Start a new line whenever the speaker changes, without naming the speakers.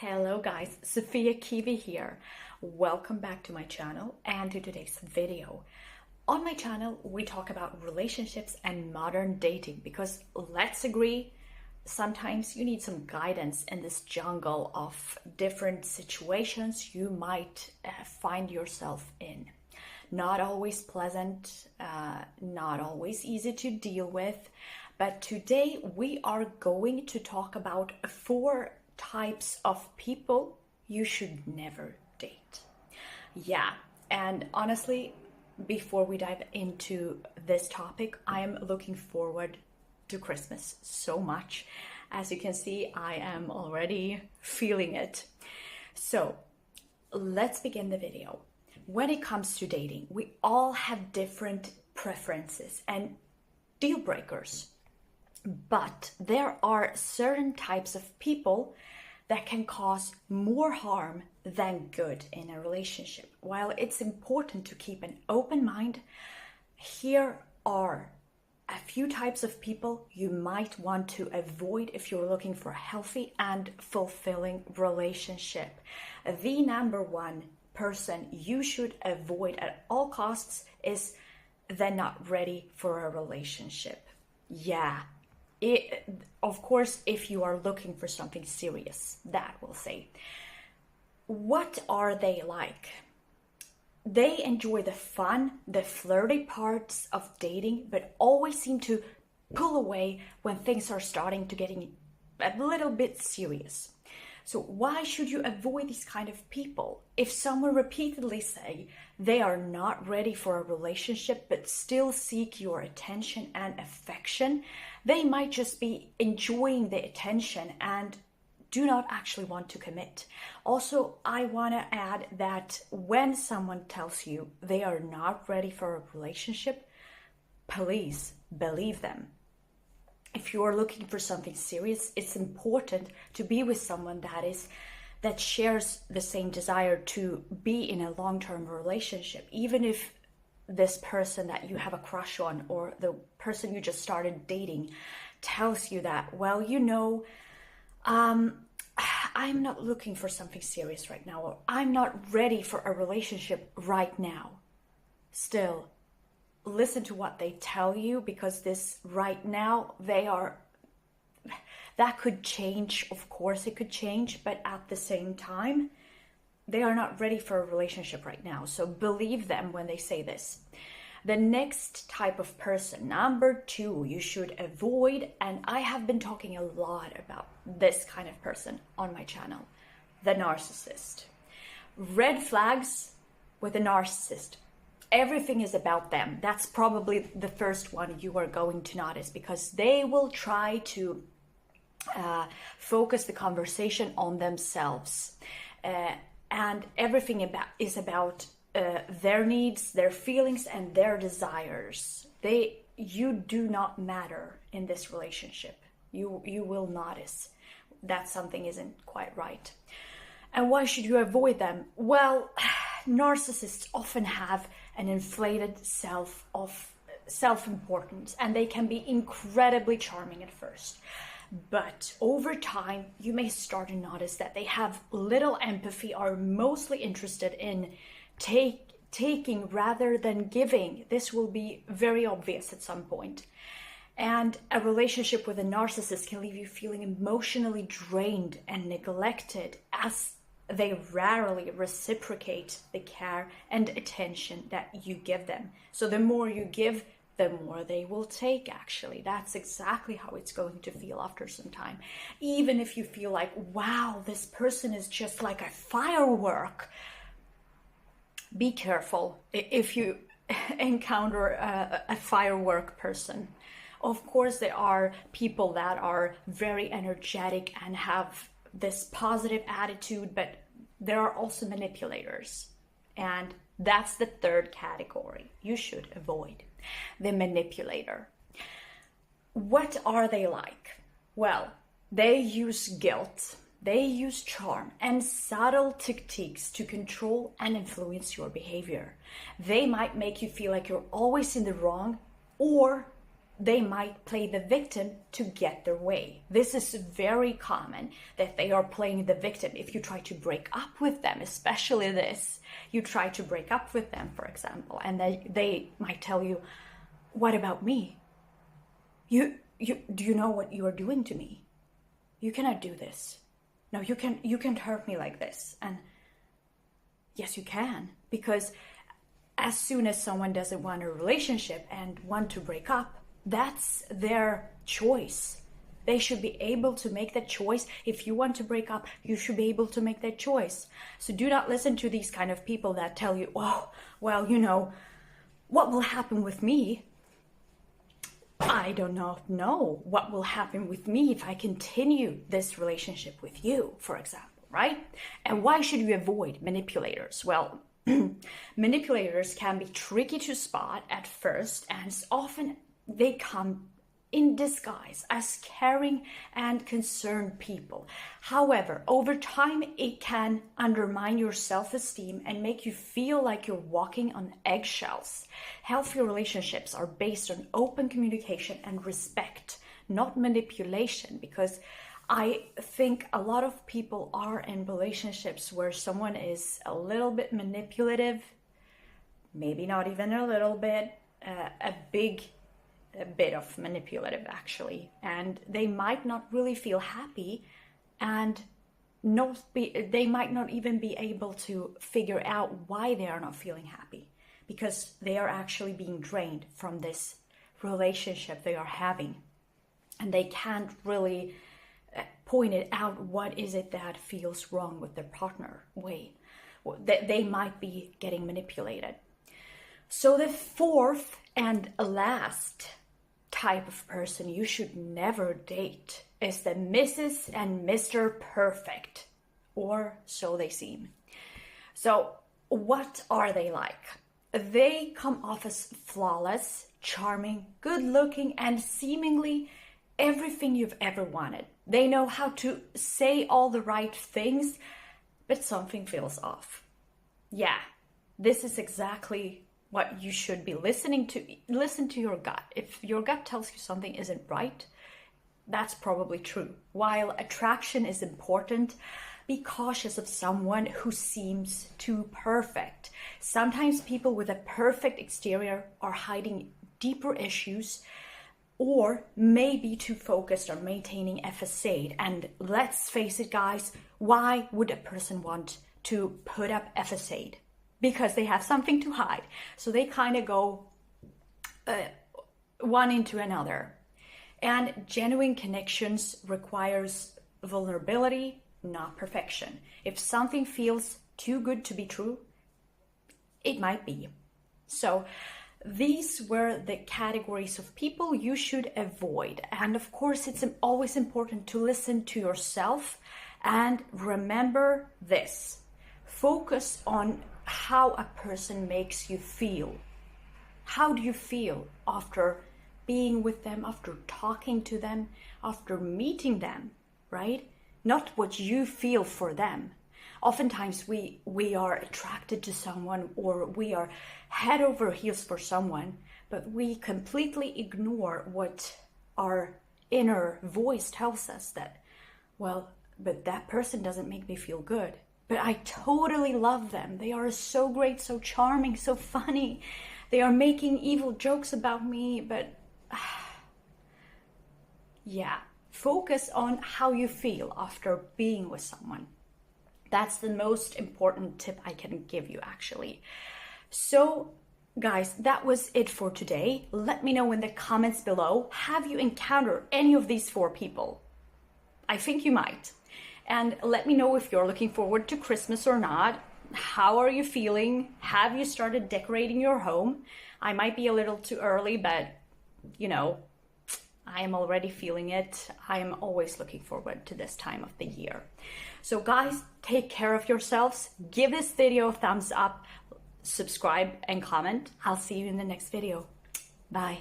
Hello guys, Sophia Kiwi here. Welcome back to my channel and to today's video. On my channel, we talk about relationships and modern dating because let's agree, sometimes you need some guidance in this jungle of different situations you might find yourself in. Not always pleasant, not always easy to deal with, but today we are going to talk about 4 types of people you should never date. Yeah, and honestly, before we dive into this topic, I am looking forward to Christmas so much. As you can see, I am already feeling it. So let's begin the video. When it comes to dating, we all have different preferences and deal breakers. But there are certain types of people that can cause more harm than good in a relationship. While it's important to keep an open mind, here are a few types of people you might want to avoid if you're looking for a healthy and fulfilling relationship. The number one person you should avoid at all costs is they're not ready for a relationship. Yeah. Of course, if you are looking for something serious, that will say. What are they like? They enjoy the fun, the flirty parts of dating, but always seem to pull away when things are starting to getting a little bit serious. So why should you avoid these kind of people? If someone repeatedly say they are not ready for a relationship but still seek your attention and affection, they might just be enjoying the attention and do not actually want to commit. Also, I want to add that when someone tells you they are not ready for a relationship, please believe them. If you are looking for something serious, it's important to be with someone that shares the same desire to be in a long-term relationship, even if this person that you have a crush on or the person you just started dating tells you that, well, I'm not looking for something serious right now, or I'm not ready for a relationship right now. Still, listen to what they tell you, because this right now, that could change. Of course it could change, but at the same time, they are not ready for a relationship right now. So believe them when they say this. The next type of person, number 2, you should avoid, and I have been talking a lot about this kind of person on my channel, the narcissist. Red flags with a narcissist. Everything is about them. That's probably the first one you are going to notice, because they will try to focus the conversation on themselves. And everything is about their needs, their feelings, and their desires. You do not matter in this relationship. You will notice that something isn't quite right. And why should you avoid them? Well, narcissists often have an inflated self-importance, and they can be incredibly charming at first. But over time, you may start to notice that they have little empathy, are mostly interested in taking rather than giving. This will be very obvious at some point. And a relationship with a narcissist can leave you feeling emotionally drained and neglected, as they rarely reciprocate the care and attention that you give them. So the more you give, the more they will take, actually. That's exactly how it's going to feel after some time. Even if you feel like, wow, this person is just like a firework. Be careful if you encounter a firework person. Of course, there are people that are very energetic and have this positive attitude, but there are also manipulators. And that's the third category you should avoid. The manipulator. What are they like? Well, they use guilt, they use charm and subtle techniques to control and influence your behavior. They might make you feel like you're always in the wrong, or they might play the victim to get their way. This is very common, that they are playing the victim. If you try to break up with them, especially this, you try to break up with them, for example, and they might tell you, what about me? Do you know what you are doing to me? You cannot do this. No, you can't hurt me like this. And yes, you can, because as soon as someone doesn't want a relationship and want to break up, that's their choice. They should be able to make that choice. If you want to break up, you should be able to make that choice. So do not listen to these kind of people that tell you, oh, well, you know, what will happen with me? I do not know what will happen with me if I continue this relationship with you, for example, right? And why should you avoid manipulators? Well, manipulators can be tricky to spot at first, and often they come in disguise as caring and concerned people. However, over time, it can undermine your self-esteem and make you feel like you're walking on eggshells. Healthy relationships are based on open communication and respect, not manipulation, because I think a lot of people are in relationships where someone is a little bit manipulative, maybe not even a little bit, a bit of manipulative actually, and they might not really feel happy, and they might not even be able to figure out why they are not feeling happy, because they are actually being drained from this relationship they are having, and they can't really point it out. What is it that feels wrong with their partner? They might be getting manipulated. So the fourth and last type of person you should never date is the Mrs. and Mr. Perfect, or so they seem. So what are they like? They come off as flawless, charming, good looking, and seemingly everything you've ever wanted. They know how to say all the right things, but something feels off. Yeah, this is exactly what you should be listening to. Listen to your gut. If your gut tells you something isn't right, that's probably true. While attraction is important, be cautious of someone who seems too perfect. Sometimes people with a perfect exterior are hiding deeper issues, or maybe too focused on maintaining a facade. And let's face it, guys, why would a person want to put up a facade? Because they have something to hide. So they kind of go one into another. And genuine connections requires vulnerability, not perfection. If something feels too good to be true, it might be. So these were the categories of people you should avoid. And of course, it's always important to listen to yourself and remember this. Focus on how a person makes you feel. How do you feel after being with them, after talking to them, after meeting them, right? Not what you feel for them. Oftentimes we are attracted to someone, or we are head over heels for someone, but we completely ignore what our inner voice tells us, that, well, but that person doesn't make me feel good. But I totally love them. They are so great, so charming, so funny. They are making evil jokes about me, but yeah, focus on how you feel after being with someone. That's the most important tip I can give you, actually. So, guys, that was it for today. Let me know in the comments below, have you encountered any of these 4 people? I think you might. And let me know if you're looking forward to Christmas or not. How are you feeling? Have you started decorating your home? I might be a little too early, but you know, I am already feeling it. I am always looking forward to this time of the year. So guys, take care of yourselves. Give this video a thumbs up, subscribe and comment. I'll see you in the next video. Bye.